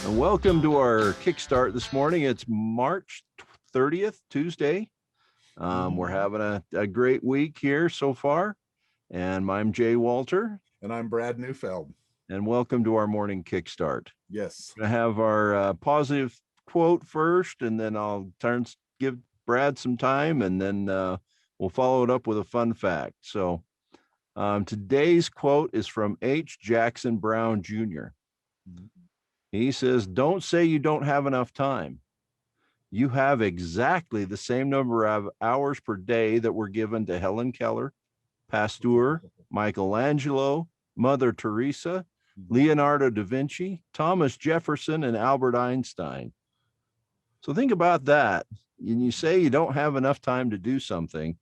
And welcome to our Kickstart this morning. It's March 30th, Tuesday. We're having a great week here so far. And I'm Jay Walther. And I'm Brad Neufeld. And welcome to our morning Kickstart. Yes. We're going to have our positive quote first, and then I'll give Brad some time, and then we'll follow it up with a fun fact. So today's quote is from H. Jackson Brown Jr. He says, "Don't say you don't have enough time. You have exactly the same number of hours per day that were given to Helen Keller, Pasteur, Michelangelo, Mother Teresa, Leonardo da Vinci, Thomas Jefferson, and Albert Einstein." So think about that. And you say you don't have enough time to do something.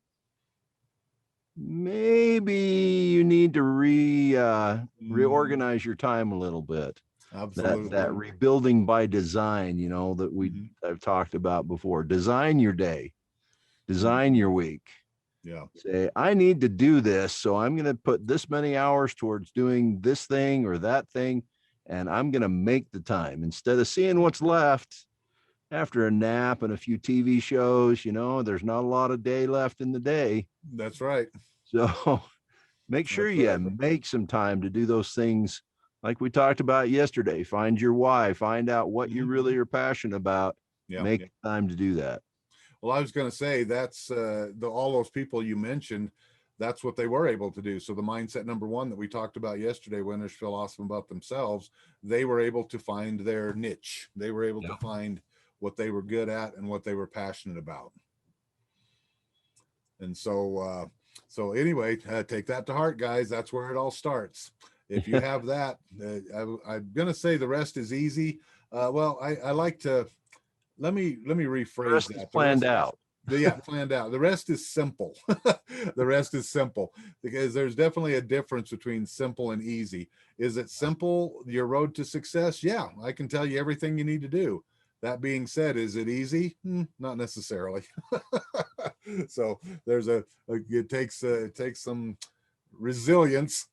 Maybe you need to reorganize your time a little bit. Absolutely. That rebuilding by design, that I've talked about before. Design your day, design your week. Yeah. Say, I need to do this, so I'm going to put this many hours towards doing this thing or that thing, and I'm going to make the time instead of seeing what's left after a nap and a few TV shows. There's not a lot of day left in the day. That's right. So make sure you make some time to do those things like we talked about yesterday. Find your why, find out what you really are passionate about. Make time to do that. Well, I was going to say that's all those people you mentioned, that's what they were able to do. So the mindset number one that we talked about yesterday, winners feel awesome about themselves, they were able to find their niche. They were able to find what they were good at and what they were passionate about. And so anyway, take that to heart, guys. That's where it all starts. If you have that, I'm going to say the rest is easy. Well, I like to, let me rephrase the rest that. Is planned out. Planned out. The rest is simple. The rest is simple, because there's definitely a difference between simple and easy. Is it simple, your road to success? Yeah, I can tell you everything you need to do. That being said, is it easy? Not necessarily. So there's it takes some resilience.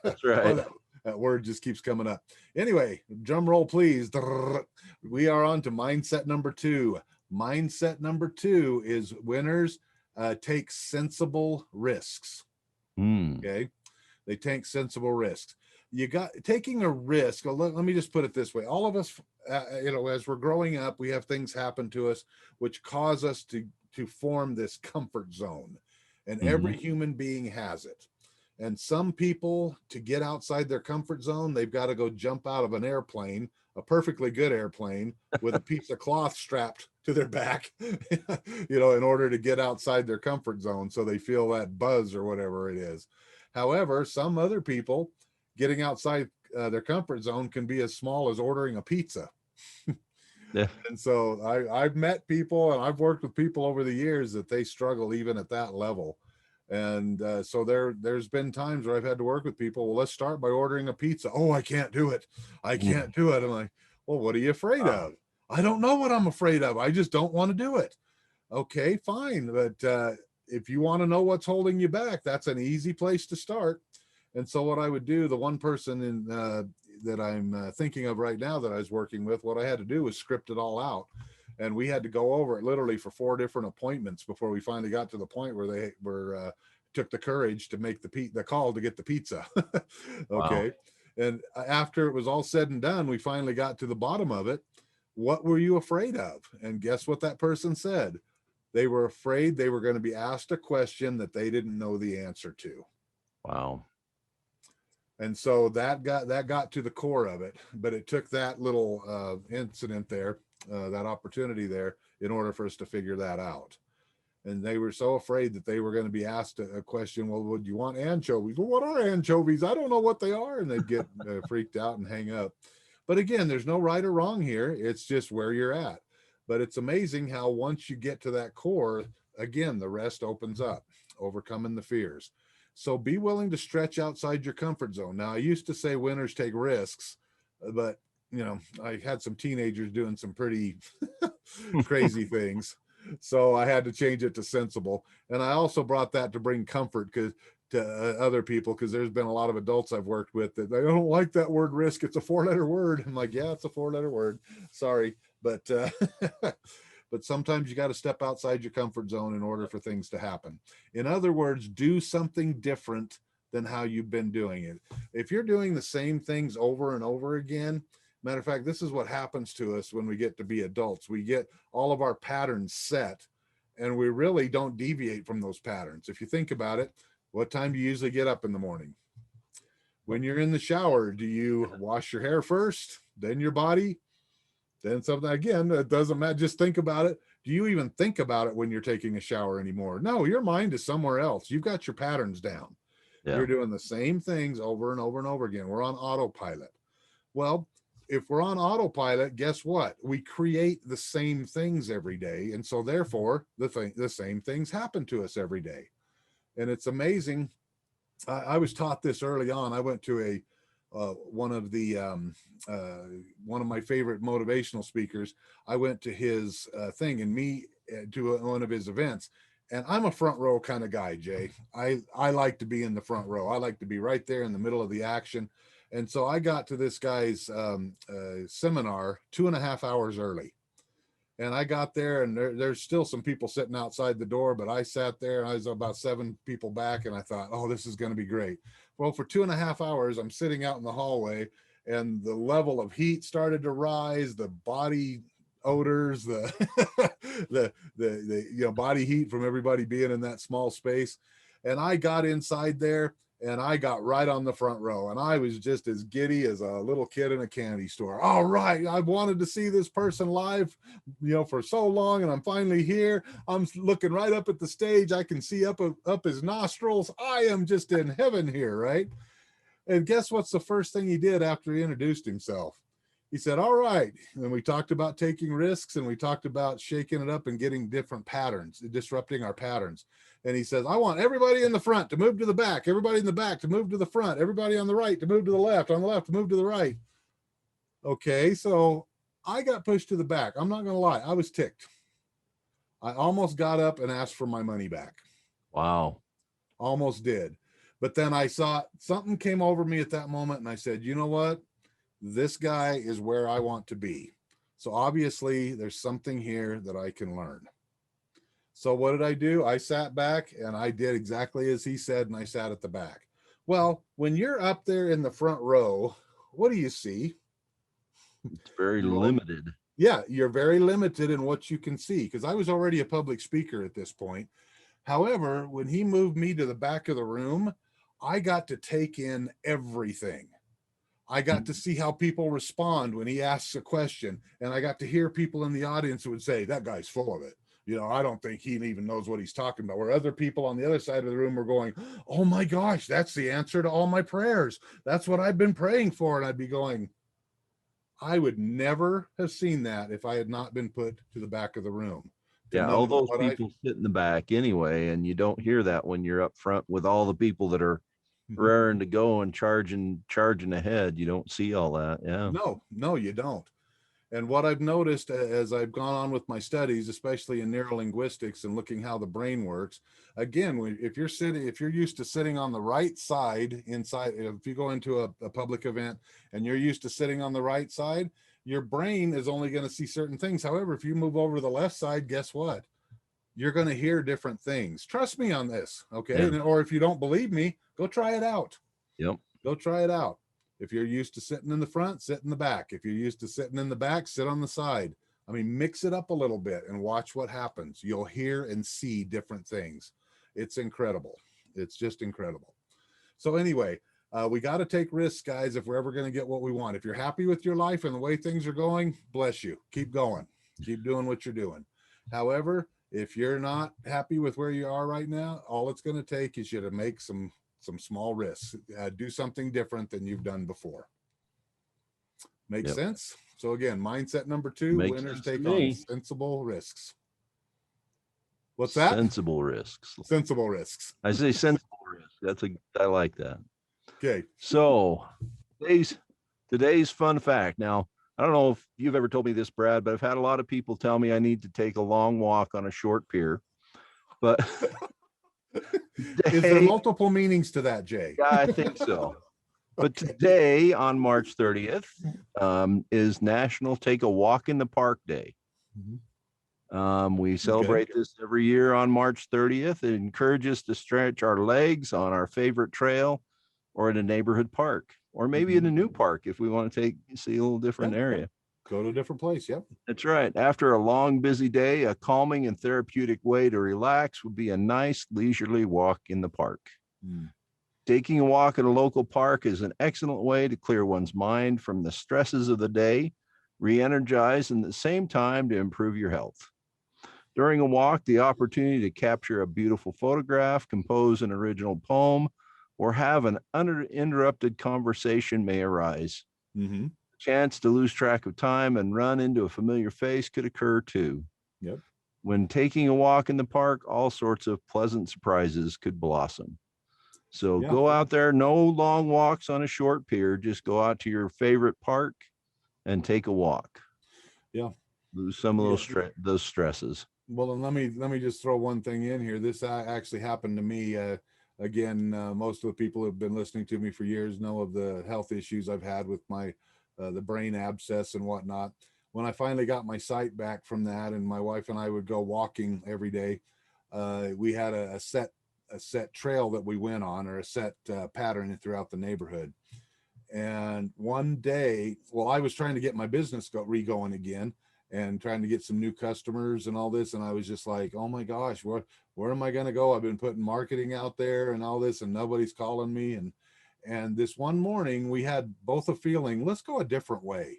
That's right. That word just keeps coming up. Anyway, drum roll, please. We are on to mindset number 2. Mindset number 2 is winners take sensible risks. Okay, they take sensible risks. You got taking a risk. Let me just put it this way: all of us, as we're growing up, we have things happen to us which cause us to form this comfort zone, and every human being has it. And some people, to get outside their comfort zone, they've got to go jump out of an airplane, a perfectly good airplane, with a piece of cloth strapped to their back, in order to get outside their comfort zone, so they feel that buzz or whatever it is. However, some other people, getting outside their comfort zone can be as small as ordering a pizza. Yeah. And so I've met people, and I've worked with people over the years that they struggle even at that level. And so there's been times where I've had to work with people. Well, let's start by ordering a pizza. Oh, I can't do it. I can't do it. I'm like, well, what are you afraid of? I don't know what I'm afraid of. I just don't want to do it. Okay, fine. But if you want to know what's holding you back, that's an easy place to start. And so what I would do, the one person that I'm thinking of right now that I was working with, what I had to do was script it all out. And we had to go over it literally for 4 different appointments before we finally got to the point where they took the courage to make the call to get the pizza. Okay. Wow. And after it was all said and done, we finally got to the bottom of it. What were you afraid of? And guess what that person said? They were afraid they were going to be asked a question that they didn't know the answer to. Wow. And so that got to the core of it. But it took that little incident there, that opportunity there, in order for us to figure that out. And they were so afraid that they were going to be asked a question. Well, would you want anchovies? Well, what are anchovies? I don't know what they are. And they'd get freaked out and hang up. But again, there's no right or wrong here. It's just where you're at. But it's amazing how once you get to that core, again, the rest opens up, overcoming the fears. So be willing to stretch outside your comfort zone. Now, I used to say winners take risks, but I had some teenagers doing some pretty crazy things. So I had to change it to sensible. And I also brought that to bring comfort, because to other people, because there's been a lot of adults I've worked with that they don't like that word risk. It's a 4-letter word. I'm like, yeah, it's a 4-letter word. Sorry, but but sometimes you got to step outside your comfort zone in order for things to happen. In other words, do something different than how you've been doing it. If you're doing the same things over and over again, matter of fact, this is what happens to us when we get to be adults. We get all of our patterns set, and we really don't deviate from those patterns. If you think about it, what time do you usually get up in the morning? When you're in the shower, do you wash your hair first, then your body, then something? Again, it doesn't matter. Just think about it. Do you even think about it when you're taking a shower anymore? No, your mind is somewhere else. You've got your patterns down. Yeah. You're doing the same things over and over and over again. We're on autopilot. Well, if we're on autopilot, guess what? We create the same things every day. And so therefore, the same things happen to us every day. And it's amazing. I was taught this early on. I went to a one of my favorite motivational speakers. I went to his thing, and to one of his events. And I'm a front row kind of guy, Jay. I like to be in the front row. I like to be right there in the middle of the action. And so I got to this guy's seminar 2.5 hours early. And I got there, and there's still some people sitting outside the door, but I sat there, and I was about 7 people back, and I thought, oh, this is going to be great. Well, for 2.5 hours, I'm sitting out in the hallway, and the level of heat started to rise, the body odors, the body heat from everybody being in that small space. And I got inside there, and I got right on the front row, and I was just as giddy as a little kid in a candy store. All right, I wanted to see this person live, for so long, and I'm finally here. I'm looking right up at the stage. I can see up his nostrils. I am just in heaven here, right? And guess what's the first thing he did after he introduced himself? He said, all right. And we talked about taking risks, and we talked about shaking it up and getting different patterns, disrupting our patterns. And he says, I want everybody in the front to move to the back, everybody in the back to move to the front, everybody on the right to move to the left, on the left to move to the right. Okay, so I got pushed to the back. I'm not going to lie. I was ticked. I almost got up and asked for my money back. Wow. Almost did. But then I saw something came over me at that moment, and I said, you know what? This guy is where I want to be. So obviously there's something here that I can learn. So what did I do? I sat back, and I did exactly as he said, and I sat at the back. Well, when you're up there in the front row, what do you see? It's very limited. Yeah, you're very limited in what you can see, because I was already a public speaker at this point. However, when he moved me to the back of the room, I got to take in everything. I got to see how people respond when he asks a question, and I got to hear people in the audience who would say, that guy's full of it. I don't think he even knows what he's talking about. Where other people on the other side of the room were going, oh my gosh, that's the answer to all my prayers. That's what I've been praying for. And I'd be going, I would never have seen that if I had not been put to the back of the room. Yeah, all those people sit in the back anyway, and you don't hear that when you're up front with all the people that are raring to go and charging ahead. You don't see all that. Yeah. No, you don't. And what I've noticed as I've gone on with my studies, especially in neurolinguistics and looking how the brain works, again, if you're used to sitting on the right side inside, if you go into a public event and you're used to sitting on the right side, your brain is only going to see certain things. However, if you move over to the left side, guess what? You're going to hear different things. Trust me on this. Okay. Yeah. Or if you don't believe me, go try it out. Yep. Go try it out. If you're used to sitting in the front, sit in the back. If you're used to sitting in the back, sit on the side. I mean, mix it up a little bit and watch what happens. You'll hear and see different things. It's incredible. It's just incredible. So anyway, we got to take risks, guys, if we're ever going to get what we want. If you're happy with your life and the way things are going, bless you. Keep going. Keep doing what you're doing. However, if you're not happy with where you are right now, all it's going to take is you to make some small risks. Do something different than you've done before. Makes sense? So again, mindset number 2, winners take on sensible risks. What's that? Sensible risks. Sensible risks. I say sensible risks. I like that. Okay. So today's fun fact. Now, I don't know if you've ever told me this, Brad, but I've had a lot of people tell me I need to take a long walk on a short pier. But Is there Today, multiple meanings to that, Jay? yeah, I think so. But Okay. today on March 30th is National Take a Walk in the Park Day. We celebrate this every year on March 30th. It encourages us to stretch our legs on our favorite trail or in a neighborhood park, or maybe in a new park if we want to see a little different area. Go to a different place. Yep. That's right. After a long, busy day, a calming and therapeutic way to relax would be a nice leisurely walk in the park. Taking a walk at a local park is an excellent way to clear one's mind from the stresses of the day, re-energize, and at the same time to improve your health. During a walk, the opportunity to capture a beautiful photograph, compose an original poem, or have an uninterrupted conversation may arise. The chance to lose track of time and run into a familiar face could occur too. Yep. When taking a walk in the park, all sorts of pleasant surprises could blossom. So go out there, no long walks on a short pier, just go out to your favorite park and take a walk. Yeah. Lose some of those stresses. Well, and let me just throw one thing in here. This actually happened to me. Again, most of the people who have been listening to me for years know of the health issues I've had with my the brain abscess and whatnot. When I finally got my sight back from that, and my wife and I would go walking every day, we had a set trail that we went on, or a set pattern throughout the neighborhood. And one day, well, I was trying to get my business re-going again, and trying to get some new customers and all this. And I was just like, oh my gosh, where am I going to go? I've been putting marketing out there and all this, and nobody's calling me. And this one morning we had both a feeling, let's go a different way.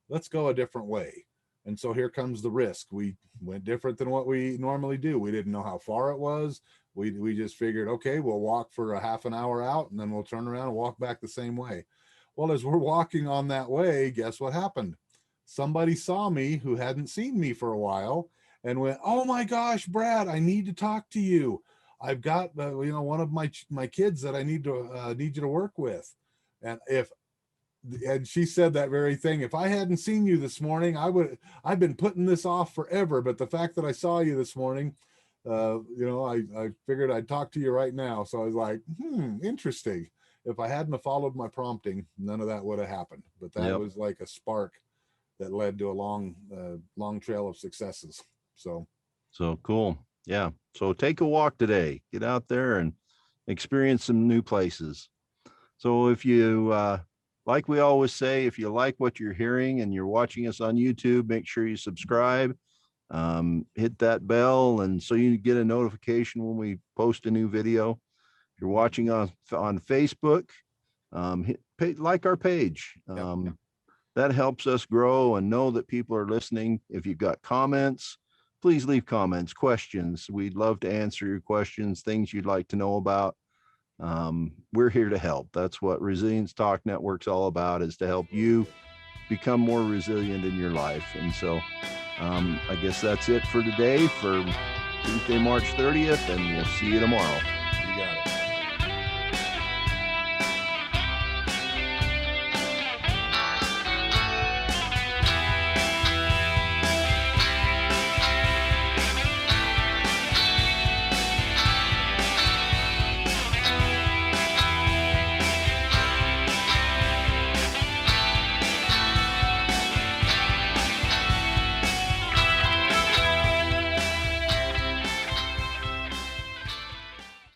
Let's go a different way. And so here comes the risk. We went different than what we normally do. We didn't know how far it was. We just figured, okay, we'll walk for a half an hour out, and then we'll turn around and walk back the same way. Well, as we're walking on that way, guess what happened? Somebody saw me who hadn't seen me for a while and went, oh my gosh, Brad, I need to talk to you. I've got one of my kids that I need you to work with. And she said that very thing. If I hadn't seen you this morning, I've been putting this off forever. But the fact that I saw you this morning, I figured I'd talk to you right now. So I was like, interesting. If I hadn't have followed my prompting, none of that would have happened. But that was like a spark that led to a long trail of successes. So cool. Yeah. So take a walk today, get out there and experience some new places. So if you, like we always say, if you like what you're hearing and you're watching us on YouTube, make sure you subscribe, hit that bell, and so you get a notification when we post a new video. If you're watching on Facebook, like our page. That helps us grow and know that people are listening. If you've got comments, please leave comments, questions. We'd love to answer your questions, things you'd like to know about. We're here to help. That's what Resilience Talk Network's all about, is to help you become more resilient in your life. And so I guess that's it for today, for Tuesday, March 30th, and we'll see you tomorrow.